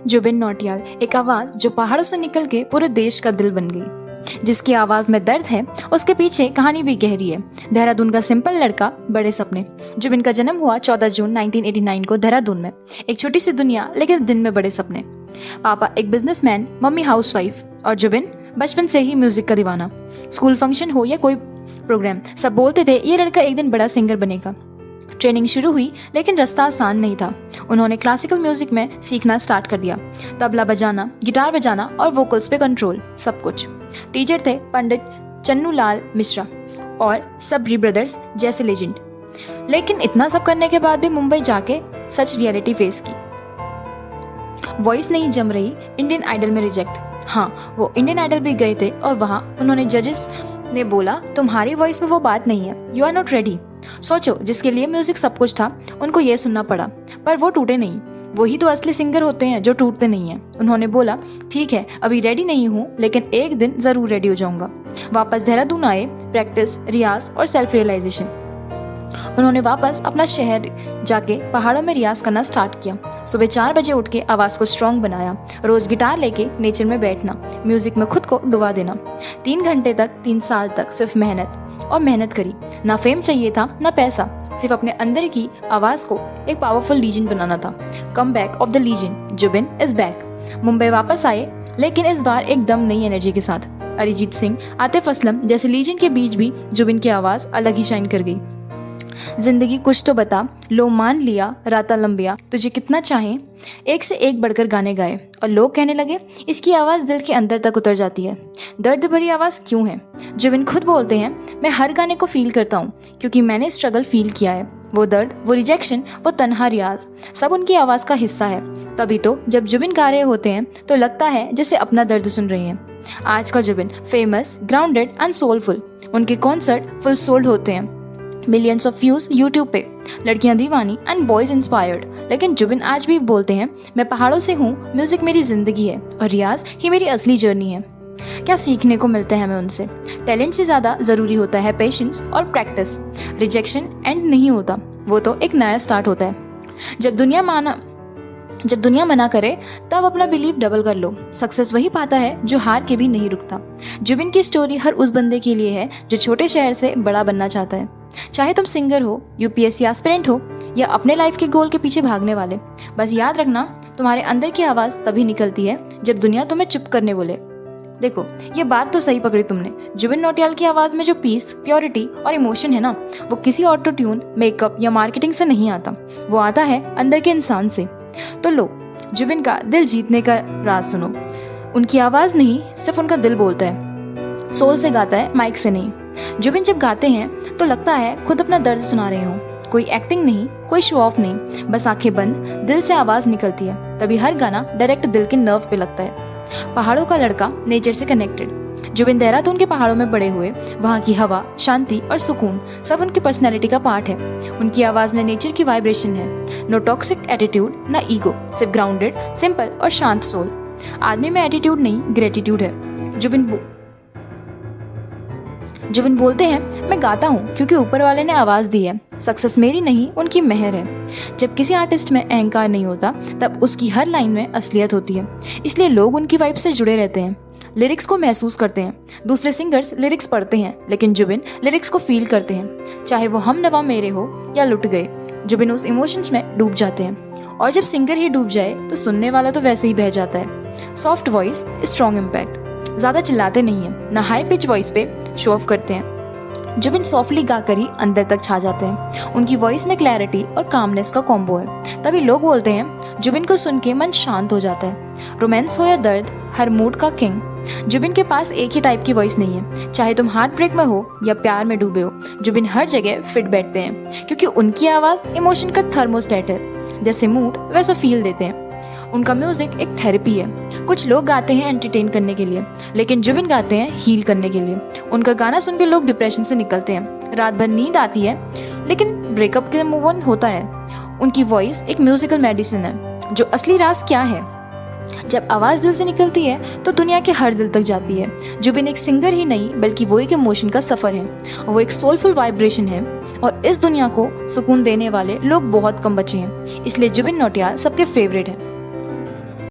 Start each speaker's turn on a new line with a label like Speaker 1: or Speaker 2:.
Speaker 1: जुबिन नौटियाल एक आवाज जो पहाड़ों से निकल के पूरे देश का दिल बन गई। जिसकी आवाज में दर्द है, उसके पीछे कहानी भी गहरी है। देहरादून का सिंपल लड़का, बड़े सपने। जुबिन का जन्म हुआ 14 जून 1989 को देहरादून में। एक छोटी सी दुनिया, लेकिन दिन में बड़े सपने। पापा एक बिजनेसमैन, मम्मी हाउसवाइफ और जुबिन बचपन से ही म्यूजिक का दीवाना। स्कूल फंक्शन हो या कोई प्रोग्राम, सब बोलते थे ये लड़का एक दिन बड़ा सिंगर बनेगा। ट्रेनिंग शुरू हुई, लेकिन रास्ता आसान नहीं था। उन्होंने क्लासिकल म्यूजिक में सीखना स्टार्ट कर दिया। तबला बजाना, गिटार बजाना और वोकल्स पे कंट्रोल, सब कुछ। टीचर थे पंडित चन्नू लाल मिश्रा और सबरी ब्रदर्स जैसे लेजेंड। लेकिन इतना सब करने के बाद भी मुंबई जाके सच रियलिटी फेस की। वॉइस नहीं जम रही, इंडियन आइडल में रिजेक्ट। हाँ, वो इंडियन आइडल भी गए थे और वहाँ उन्होंने जजेस ने बोला तुम्हारी वॉइस में वो बात नहीं है, यू आर नॉट रेडी। सोचो, जिसके लिए म्यूजिक सब कुछ था, उनको ये सुनना पड़ा। पर वो टूटे नहीं। वही तो असली सिंगर होते हैं जो टूटते नहीं हैं। उन्होंने बोला ठीक है, अभी रेडी नहीं हूँ, लेकिन एक दिन जरूर रेडी हो जाऊंगा। वापस देहरादून आए, प्रैक्टिस, रियाज और सेल्फ रियलाइजेशन। उन्होंने वापस अपना शहर जाके पहाड़ों में रियाज करना स्टार्ट किया। सुबह 4 बजे उठ के आवाज को स्ट्रॉन्ग बनाया। रोज गिटार लेके नेचर में बैठना, म्यूजिक में खुद को डुबा देना। 3 घंटे तक, 3 साल तक सिर्फ मेहनत करी। ना फेम चाहिए था, ना पैसा, सिर्फ अपने अंदर की आवाज को एक पावरफुल लीजेंड बनाना था। Come back of the legend, Zubin is back. Mumbai वापस आए, लेकिन इस बार एकदम नई एनर्जी के साथ। अरिजीत सिंह, आतिफ असलम जैसे लीजेंड के बीच भी जुबिन की आवाज अलग ही शाइन कर गई। जिंदगी कुछ तो बता, लो मान लिया, राता लंबिया, तुझे कितना चाहे, एक से एक बढ़कर गाने गाए। और लोग कहने लगे इसकी आवाज़ दिल के अंदर तक उतर जाती है। दर्द भरी आवाज़ क्यों है? जुबिन खुद बोलते हैं मैं हर गाने को फील करता हूँ, क्योंकि मैंने स्ट्रगल फील किया है। वो दर्द, वो रिजेक्शन, वो तन्हा रियाज, सब उनकी आवाज़ का हिस्सा है। तभी तो जब जुबिन गा रहे होते हैं तो लगता है जैसे अपना दर्द सुन रहे हैं। आज का Zubin famous, grounded and soulful. उनके कॉन्सर्ट फुल सोल्ड होते हैं, मिलियंस ऑफ व्यूज यूट्यूब पे, लड़कियां दीवानी एंड बॉयज इंस्पायर्ड। लेकिन जुबिन आज भी बोलते हैं मैं पहाड़ों से हूँ, म्यूजिक मेरी जिंदगी है और रियाज ही मेरी असली जर्नी है। क्या सीखने को मिलता है हमें उनसे? टैलेंट से ज़्यादा ज़रूरी होता है पेशेंस और प्रैक्टिस। रिजेक्शन एंड नहीं होता, वो तो एक नया स्टार्ट होता है। जब दुनिया मना करे, तब अपना बिलीव डबल कर लो। सक्सेस वही पाता है जो हार के भी नहीं रुकता। जुबिन की स्टोरी हर उस बंदे के लिए है जो छोटे शहर से बड़ा बनना चाहता है। चाहे तुम सिंगर हो, यूपीएससी एस्पिरेंट हो या अपने लाइफ के गोल के पीछे भागने वाले, बस याद रखना तुम्हारे अंदर की आवाज़ तभी निकलती है जब दुनिया तुम्हें चुप करने बोले। देखो, ये बात तो सही पकड़ी तुमने। जुबिन नौटियाल की आवाज़ में जो पीस, प्योरिटी और इमोशन है ना, वो किसी ऑटो ट्यून, मेकअप या मार्केटिंग से नहीं आता। वो आता है अंदर के इंसान से। तो लो, जुबिन का दिल जीतने का राज सुनो। उनकी आवाज़ नहीं, सिर्फ उनका दिल बोलता है। सोल से गाता है, माइक से नहीं। जुबिन जब गाते हैं तो लगता है खुद अपना दर्द सुना रहे हो। कोई एक्टिंग नहीं, कोई शो ऑफ नहीं, बस आंखें बंद, दिल से आवाज़ निकलती है। तभी हर गाना डायरेक्ट दिल के नर्व पे लगता है। पहाड़ों का लड़का, नेचर से कनेक्टेड। जुबिन देहरादून के पहाड़ों में बड़े हुए। वहाँ की हवा, शांति और सुकून सब उनकी पर्सनैलिटी का पार्ट है। उनकी आवाज़ में नेचर की वाइब्रेशन है। नो टॉक्सिक एटीट्यूड, ना ईगो, सिर्फ ग्राउंडेड, सिंपल और शांत सोल। आदमी में एटीट्यूड नहीं, ग्रेटिट्यूड है। जुबिन बोलते हैं मैं गाता हूँ क्योंकि ऊपर वाले ने आवाज़ दी है। सक्सेस मेरी नहीं, उनकी मेहर है। जब किसी आर्टिस्ट में अहंकार नहीं होता, तब उसकी हर लाइन में असलियत होती है। इसलिए लोग उनकी वाइब से जुड़े रहते हैं, लिरिक्स को महसूस करते हैं। दूसरे सिंगर्स लिरिक्स पढ़ते हैं, लेकिन जुबिन लिरिक्स को फील करते हैं। चाहे वो हम नवा मेरे हो या लुट गए, जुबिन उस इमोशंस में डूब जाते हैं। और जब सिंगर ही डूब जाए तो सुनने वाला तो वैसे ही बह जाता है। Soft voice, strong impact. ज़्यादा चिल्लाते नहीं हैं, ना हाई पिच वॉइस पे शो ऑफ करते हैं। जुबिन सॉफ्टली गाकर ही अंदर तक छा जाते हैं। उनकी वॉइस में क्लैरिटी और कामनेस का कॉम्बो है। तभी लोग बोलते हैं जुबिन को सुन के मन शांत हो जाता है। रोमांस हो या दर्द, हर मूड का किंग। जुबिन के पास एक ही टाइप की वॉइस नहीं है। चाहे तुम हार्ट ब्रेक में हो या प्यार में डूबे हो, जुबिन हर जगह फिट बैठते हैं, क्योंकि उनकी आवाज़ इमोशन का थर्मोस्टेट है। जैसे मूड वैसा फील देते हैं। उनका म्यूजिक एक थेरेपी है। कुछ लोग गाते हैं एंटरटेन करने के लिए, लेकिन जुबिन गाते हैं हील करने के लिए। उनका गाना सुन के लोग डिप्रेशन से निकलते हैं। रात भर नींद आती है, लेकिन ब्रेकअप के मूव ऑन होता है। उनकी वॉइस एक म्यूजिकल मेडिसिन है। जो असली राज क्या है? जब आवाज़ दिल से निकलती है तो दुनिया के हर दिल तक जाती है। जुबिन एक सिंगर ही नहीं, बल्कि वो एक इमोशन का सफ़र है। वो एक सोलफुल वाइब्रेशन है और इस दुनिया को सुकून देने वाले लोग बहुत कम बचे हैं। इसलिए जुबिन नौटियाल सबके फेवरेट है।